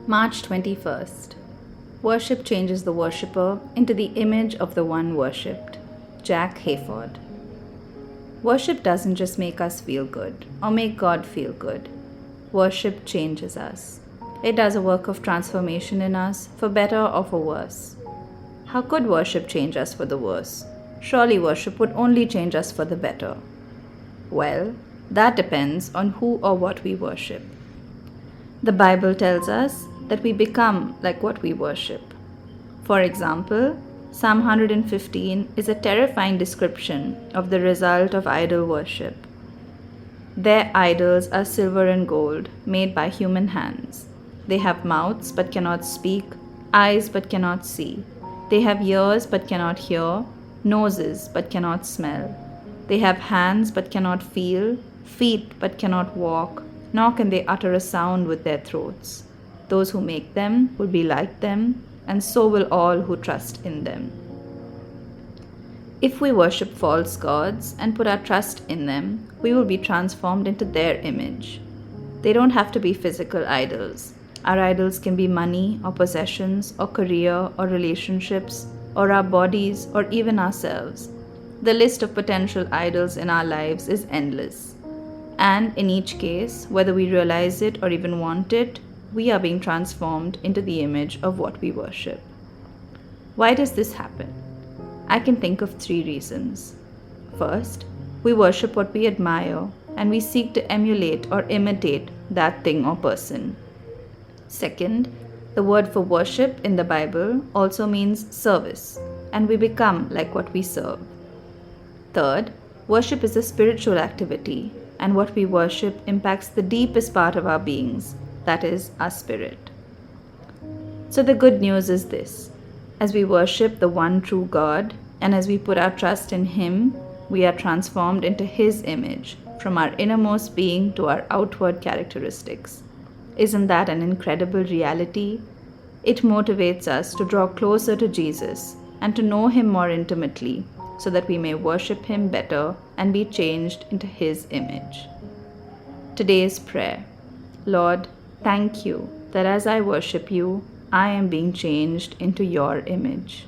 March 21st. Worship changes the worshipper into the image of the one worshipped. Jack Hayford. Worship doesn't just make us feel good or make God feel good. Worship changes us. It does a work of transformation in us, for better or for worse. How could worship change us for the worse? Surely worship would only change us for the better. Well, that depends on who or what we worship. The Bible tells us that we become like what we worship. For example, Psalm 115 is a terrifying description of the result of idol worship. Their idols are silver and gold, made by human hands. They have mouths but cannot speak, eyes but cannot see. They have ears but cannot hear, noses but cannot smell. They have hands but cannot feel, feet but cannot walk, nor can they utter a sound with their throats. Those who make them will be like them, and so will all who trust in them. If we worship false gods and put our trust in them, we will be transformed into their image. They don't have to be physical idols. Our idols can be money or possessions or career or relationships or our bodies or even ourselves. The list of potential idols in our lives is endless. And in each case, whether we realize it or even want it, we are being transformed into the image of what we worship. Why does this happen? I can think of 3 reasons. First, we worship what we admire and we seek to emulate or imitate that thing or person. Second, the word for worship in the Bible also means service, and we become like what we serve. Third, worship is a spiritual activity, and what we worship impacts the deepest part of our beings, that is, our spirit. So the good news is this: as we worship the one true God, and as we put our trust in Him, we are transformed into His image, from our innermost being to our outward characteristics. Isn't that an incredible reality? It motivates us to draw closer to Jesus and to know Him more intimately, so that we may worship Him better and be changed into His image. Today's prayer: Lord, thank you that as I worship you, I am being changed into your image.